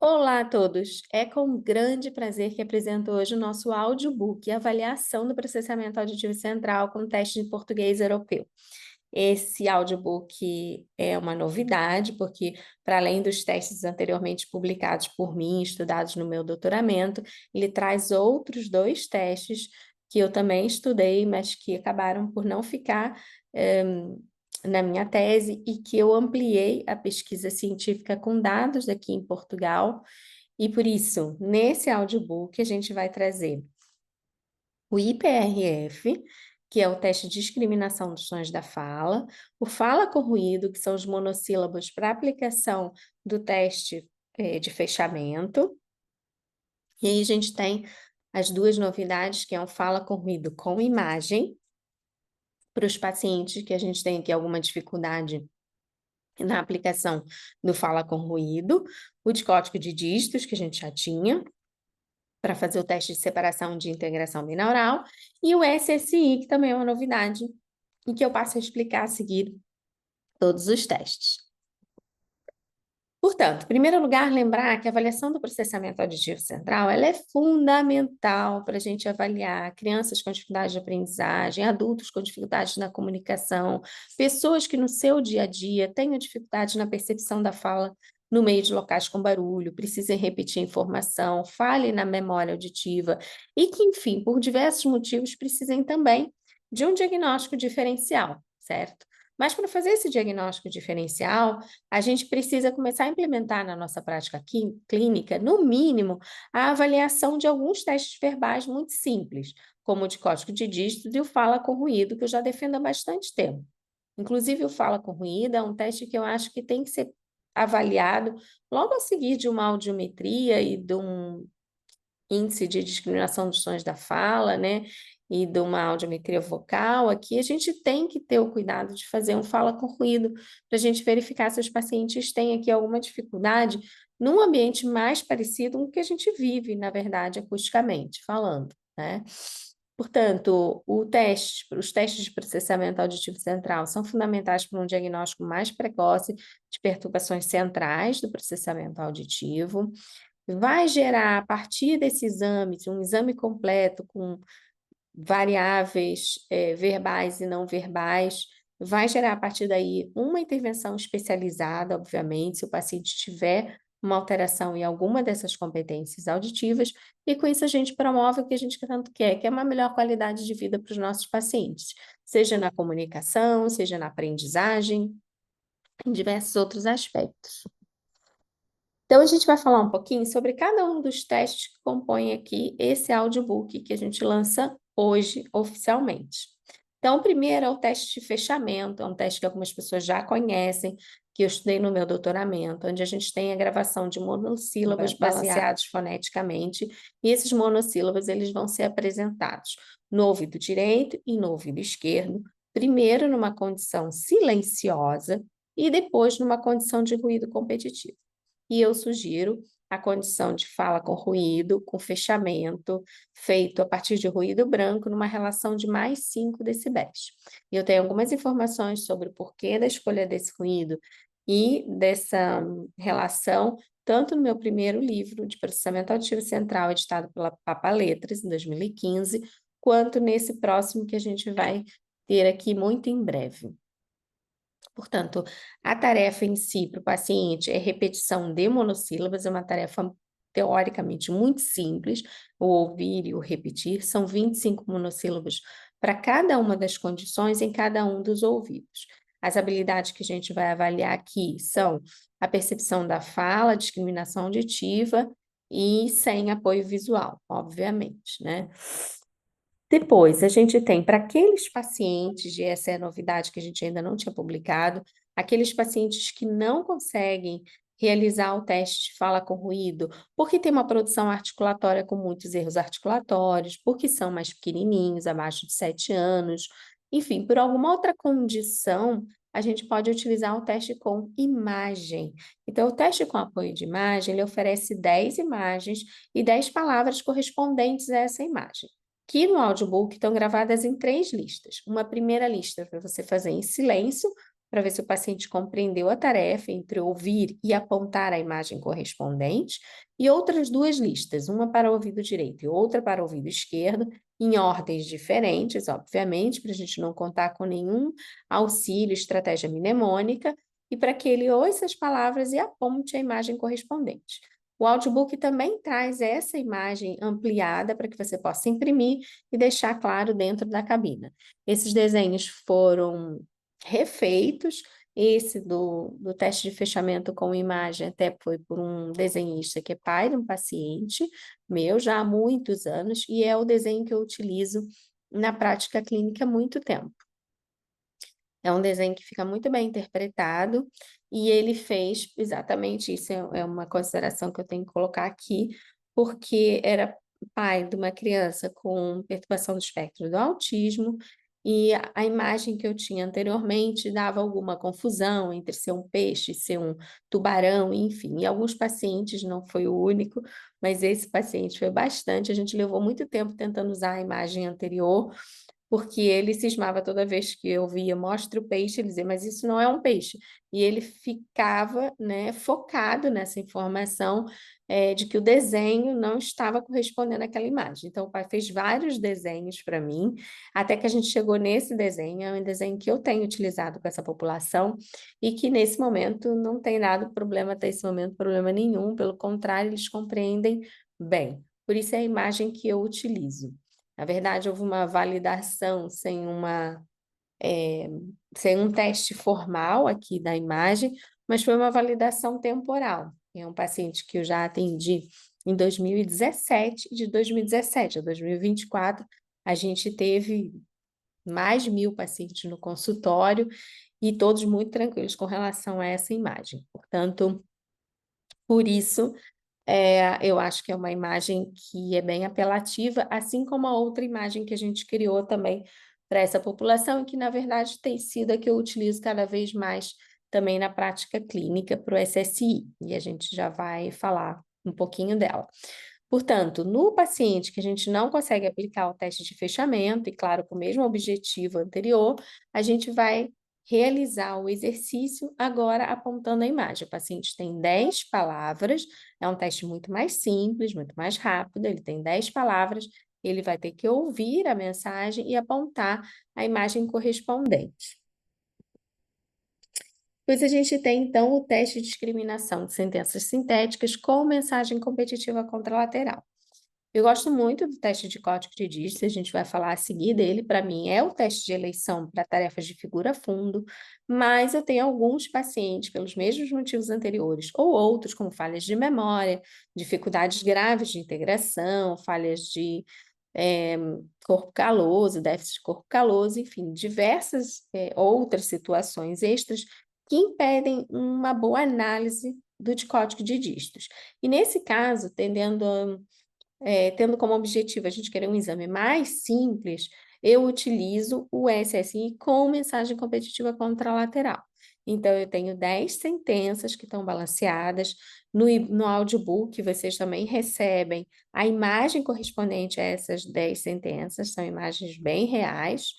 Olá a todos! É com grande prazer que apresento hoje o nosso audiobook, Avaliação do Processamento Auditivo Central com Teste de Português Europeu. Esse audiobook é uma novidade, porque, para além dos testes anteriormente publicados por mim, estudados no meu doutoramento, ele traz outros 2 testes que eu também estudei, mas que acabaram por não ficar na minha tese e que eu ampliei a pesquisa científica com dados aqui em Portugal. E por isso, nesse audiobook, a gente vai trazer o IPRF, que é o teste de discriminação dos sons da fala, o fala com ruído, que são os monossílabos para aplicação do teste de fechamento. E aí a gente tem as 2 novidades, que é o fala com ruído com imagem, para os pacientes que a gente tem aqui alguma dificuldade na aplicação do fala com ruído, o de código de dígitos, que a gente já tinha, para fazer o teste de separação de integração binaural, e o SSI, que também é uma novidade, e que eu passo a explicar a seguir todos os testes. Portanto, em primeiro lugar, lembrar que a avaliação do processamento auditivo central ela é fundamental para a gente avaliar crianças com dificuldade de aprendizagem, adultos com dificuldade na comunicação, pessoas que no seu dia a dia tenham dificuldade na percepção da fala no meio de locais com barulho, precisem repetir informação, falhem na memória auditiva e que, enfim, por diversos motivos, precisem também de um diagnóstico diferencial, certo? Mas para fazer esse diagnóstico diferencial, a gente precisa começar a implementar na nossa prática clínica, no mínimo, a avaliação de alguns testes verbais muito simples, como o de código de dígitos e o fala com ruído, que eu já defendo há bastante tempo. Inclusive, o fala com ruído é um teste que eu acho que tem que ser avaliado logo a seguir de uma audiometria e de um índice de discriminação dos sons da fala, né, e de uma audiometria vocal, aqui a gente tem que ter o cuidado de fazer um fala com ruído, para a gente verificar se os pacientes têm aqui alguma dificuldade num ambiente mais parecido com o que a gente vive, na verdade, acusticamente falando, né. Portanto, os testes de processamento auditivo central são fundamentais para um diagnóstico mais precoce de perturbações centrais do processamento auditivo. Vai gerar, a partir desse exame, um exame completo com variáveis verbais e não verbais, vai gerar, a partir daí, uma intervenção especializada, obviamente, se o paciente tiver uma alteração em alguma dessas competências auditivas, e com isso a gente promove o que a gente tanto quer, que é uma melhor qualidade de vida para os nossos pacientes, seja na comunicação, seja na aprendizagem, em diversos outros aspectos. Então, a gente vai falar um pouquinho sobre cada um dos testes que compõem aqui esse audiobook que a gente lança hoje oficialmente. Então, o primeiro é o teste de fechamento, é um teste que algumas pessoas já conhecem, que eu estudei no meu doutoramento, onde a gente tem a gravação de monossílabos baseados foneticamente, e esses monossílabos eles vão ser apresentados no ouvido direito e no ouvido esquerdo, primeiro numa condição silenciosa e depois numa condição de ruído competitivo. E eu sugiro a condição de fala com ruído, com fechamento, feito a partir de ruído branco, numa relação de mais 5 decibéis. E eu tenho algumas informações sobre o porquê da escolha desse ruído e dessa relação, tanto no meu primeiro livro de processamento auditivo central, editado pela Papa Letras, em 2015, quanto nesse próximo que a gente vai ter aqui muito em breve. Portanto, a tarefa em si para o paciente é repetição de monossílabas, é uma tarefa teoricamente muito simples, o ouvir e o repetir, são 25 monossílabos para cada uma das condições em cada um dos ouvidos. As habilidades que a gente vai avaliar aqui são a percepção da fala, a discriminação auditiva e sem apoio visual, obviamente, né? Depois, a gente tem para aqueles pacientes, e essa é a novidade que a gente ainda não tinha publicado, aqueles pacientes que não conseguem realizar o teste de fala com ruído, porque tem uma produção articulatória com muitos erros articulatórios, porque são mais pequenininhos, abaixo de 7 anos, enfim, por alguma outra condição, a gente pode utilizar o teste com imagem. Então, o teste com apoio de imagem, ele oferece 10 imagens e 10 palavras correspondentes a essa imagem que no audiobook estão gravadas em 3 listas. Uma primeira lista para você fazer em silêncio, para ver se o paciente compreendeu a tarefa entre ouvir e apontar a imagem correspondente, e outras duas listas, uma para o ouvido direito e outra para o ouvido esquerdo, em ordens diferentes, obviamente, para a gente não contar com nenhum auxílio, estratégia mnemônica, e para que ele ouça as palavras e aponte a imagem correspondente. O audiobook também traz essa imagem ampliada para que você possa imprimir e deixar claro dentro da cabina. Esses desenhos foram refeitos. Esse do teste de fechamento com imagem até foi por um desenhista que é pai de um paciente meu já há muitos anos, e é o desenho que eu utilizo na prática clínica há muito tempo. É um desenho que fica muito bem interpretado, e ele fez exatamente isso, é uma consideração que eu tenho que colocar aqui, porque era pai de uma criança com perturbação do espectro do autismo, e a imagem que eu tinha anteriormente dava alguma confusão entre ser um peixe, ser um tubarão, enfim. E alguns pacientes, não foi o único, mas esse paciente foi bastante. A gente levou muito tempo tentando usar a imagem anterior, porque ele cismava toda vez que eu via mostra o peixe, ele dizia, mas isso não é um peixe. E ele ficava, né, focado nessa informação de que o desenho não estava correspondendo àquela imagem. Então, o pai fez vários desenhos para mim, até que a gente chegou nesse desenho, é um desenho que eu tenho utilizado com essa população, e que nesse momento não tem dado problema, até esse momento, problema nenhum, pelo contrário, eles compreendem bem. Por isso é a imagem que eu utilizo. Na verdade, houve uma validação sem um teste formal aqui da imagem, mas foi uma validação temporal. É um paciente que eu já atendi em 2017, e de 2017 a 2024, a gente teve mais de 1.000 pacientes no consultório, e todos muito tranquilos com relação a essa imagem. Portanto, por isso, eu acho que é uma imagem que é bem apelativa, assim como a outra imagem que a gente criou também para essa população, e que, na verdade, tem sido a que eu utilizo cada vez mais também na prática clínica para o SSI, e a gente já vai falar um pouquinho dela. Portanto, no paciente que a gente não consegue aplicar o teste de fechamento, e claro, com o mesmo objetivo anterior, a gente vai realizar o exercício agora apontando a imagem. O paciente tem 10 palavras, é um teste muito mais simples, muito mais rápido, ele tem 10 palavras, ele vai ter que ouvir a mensagem e apontar a imagem correspondente. Depois a gente tem, então, o teste de discriminação de sentenças sintéticas com mensagem competitiva contralateral. Eu gosto muito do teste de código de dígitos, a gente vai falar a seguir dele. Para mim, é o teste de eleição para tarefas de figura fundo, mas eu tenho alguns pacientes, pelos mesmos motivos anteriores, ou outros, como falhas de memória, dificuldades graves de integração, falhas de corpo caloso, déficit de corpo caloso, enfim, diversas outras situações extras que impedem uma boa análise do de código de dígitos. E nesse caso, tendo como objetivo a gente querer um exame mais simples, eu utilizo o SSI com mensagem competitiva contralateral. Então, eu tenho 10 sentenças que estão balanceadas. No audiobook, vocês também recebem a imagem correspondente a essas 10 sentenças, são imagens bem reais.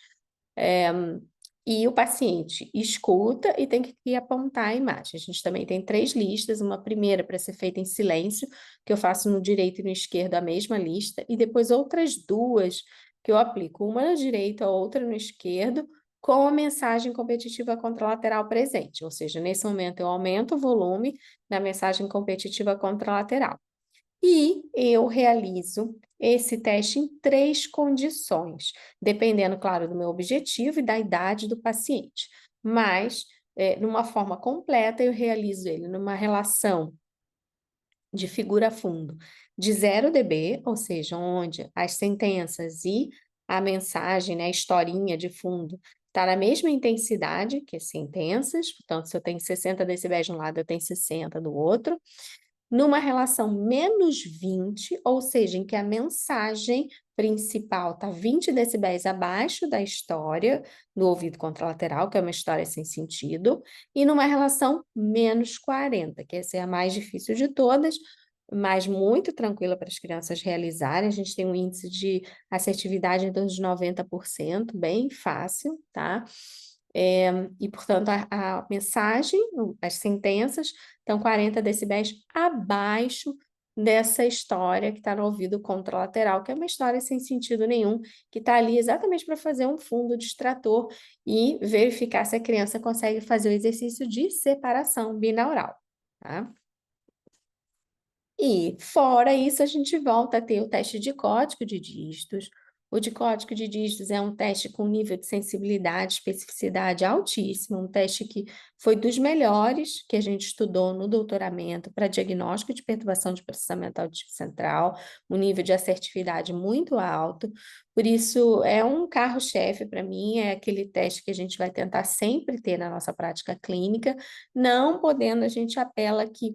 E o paciente escuta e tem que apontar a imagem. A gente também tem 3 listas, uma primeira para ser feita em silêncio, que eu faço no direito e no esquerdo a mesma lista, e depois outras 2 que eu aplico, uma no direito, a outra no esquerdo, com a mensagem competitiva contralateral presente. Ou seja, nesse momento eu aumento o volume da mensagem competitiva contralateral. E eu realizo esse teste em 3 condições, dependendo, claro, do meu objetivo e da idade do paciente. Mas, numa forma completa, eu realizo ele numa relação de figura fundo de 0 dB, ou seja, onde as sentenças e a mensagem, né, a historinha de fundo, está na mesma intensidade que as sentenças, portanto, se eu tenho 60 decibéis de um lado, eu tenho 60 do outro, numa relação -20, ou seja, em que a mensagem principal está 20 decibéis abaixo da história do ouvido contralateral, que é uma história sem sentido, e numa relação -40, que essa é a mais difícil de todas, mas muito tranquila para as crianças realizarem. A gente tem um índice de assertividade em torno de 90%, bem fácil, tá? E, portanto, a mensagem, as sentenças, estão 40 decibéis abaixo dessa história que está no ouvido contralateral, que é uma história sem sentido nenhum, que está ali exatamente para fazer um fundo distrator e verificar se a criança consegue fazer o exercício de separação binaural, tá? E, fora isso, a gente volta a ter o teste de código de dígitos. O de código de dígitos é um teste com nível de sensibilidade e especificidade altíssimo, um teste que foi dos melhores que a gente estudou no doutoramento para diagnóstico de perturbação de processamento auditivo central, um nível de assertividade muito alto. Por isso, é um carro-chefe para mim, é aquele teste que a gente vai tentar sempre ter na nossa prática clínica, não podendo, a gente apela aqui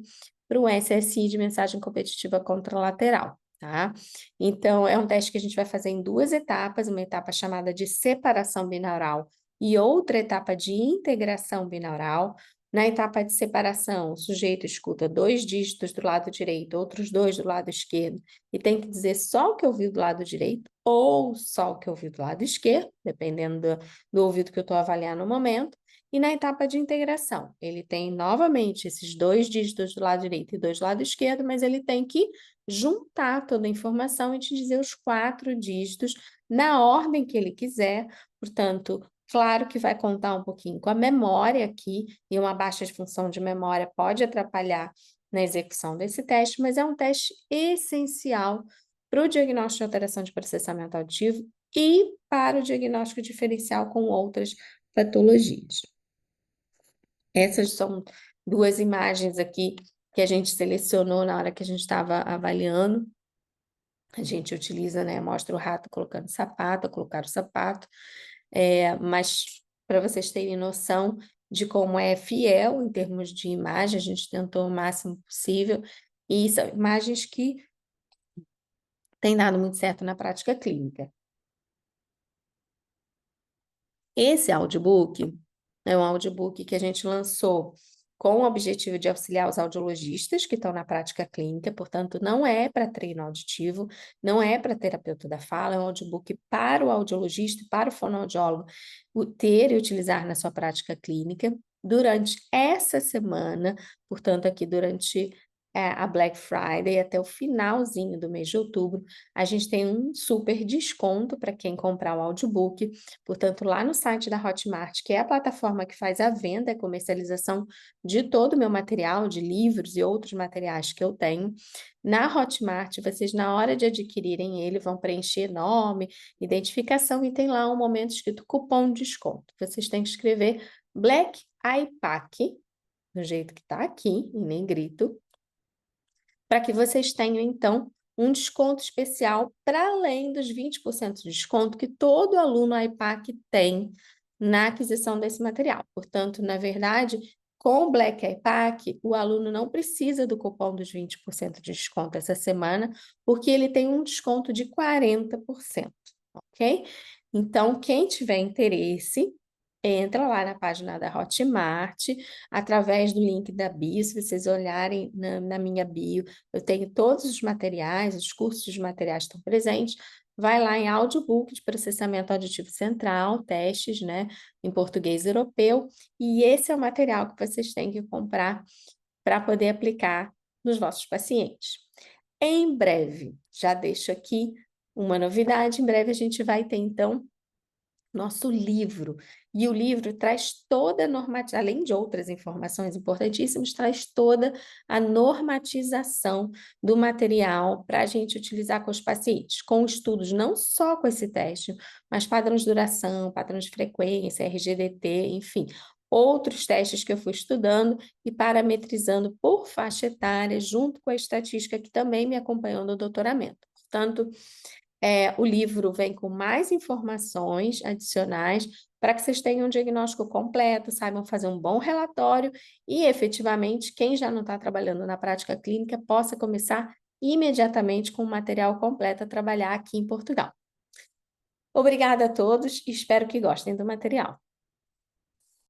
para o SSI de mensagem competitiva contralateral, tá? Então, é um teste que a gente vai fazer em duas etapas, uma etapa chamada de separação binaural e outra etapa de integração binaural. Na etapa de separação, o sujeito escuta 2 dígitos do lado direito, outros 2 do lado esquerdo, e tem que dizer só o que ouviu do lado direito ou só o que ouviu do lado esquerdo, dependendo do ouvido que eu estou avaliando no momento. E na etapa de integração, ele tem novamente esses 2 dígitos do lado direito e 2 do lado esquerdo, mas ele tem que juntar toda a informação e te dizer os 4 dígitos na ordem que ele quiser. Portanto, claro que vai contar um pouquinho com a memória aqui, e uma baixa função de memória pode atrapalhar na execução desse teste, mas é um teste essencial para o diagnóstico de alteração de processamento auditivo e para o diagnóstico diferencial com outras patologias. Essas são 2 imagens aqui que a gente selecionou na hora que a gente estava avaliando. A gente utiliza, né, mostra o rato colocando sapato, colocar o sapato, mas para vocês terem noção de como é fiel em termos de imagem, a gente tentou o máximo possível, e são imagens que têm dado muito certo na prática clínica. Esse audiobook é um audiobook que a gente lançou com o objetivo de auxiliar os audiologistas que estão na prática clínica, portanto, não é para treino auditivo, não é para terapeuta da fala, é um audiobook para o audiologista e para o fonoaudiólogo ter e utilizar na sua prática clínica. Durante essa semana, portanto, aqui durante a Black Friday até o finalzinho do mês de outubro, a gente tem um super desconto para quem comprar o audiobook. Portanto, lá no site da Hotmart, que é a plataforma que faz a venda e comercialização de todo o meu material, de livros e outros materiais que eu tenho, na Hotmart, vocês, na hora de adquirirem ele, vão preencher nome, identificação, e tem lá um momento escrito cupom de desconto. Vocês têm que escrever Black IPAC, do jeito que está aqui, em negrito, para que vocês tenham, então, um desconto especial para além dos 20% de desconto que todo aluno IPAC tem na aquisição desse material. Portanto, na verdade, com o Black IPAC, o aluno não precisa do cupom dos 20% de desconto essa semana, porque ele tem um desconto de 40%, ok? Então, quem tiver interesse, entra lá na página da Hotmart, através do link da bio. Se vocês olharem na minha bio, eu tenho todos os materiais, os cursos de materiais estão presentes. Vai lá em audiobook de processamento auditivo central, testes, né, em português europeu, e esse é o material que vocês têm que comprar para poder aplicar nos vossos pacientes. Em breve, já deixo aqui uma novidade, em breve a gente vai ter, então, nosso livro. E o livro traz toda a normatização, além de outras informações importantíssimas, traz toda a normatização do material para a gente utilizar com os pacientes, com estudos não só com esse teste, mas padrões de duração, padrões de frequência, RGDT, enfim, outros testes que eu fui estudando e parametrizando por faixa etária, junto com a estatística que também me acompanhou no doutoramento. Portanto, o livro vem com mais informações adicionais para que vocês tenham um diagnóstico completo, saibam fazer um bom relatório e, efetivamente, quem já não está trabalhando na prática clínica possa começar imediatamente com o material completo a trabalhar aqui em Portugal. Obrigada a todos e espero que gostem do material.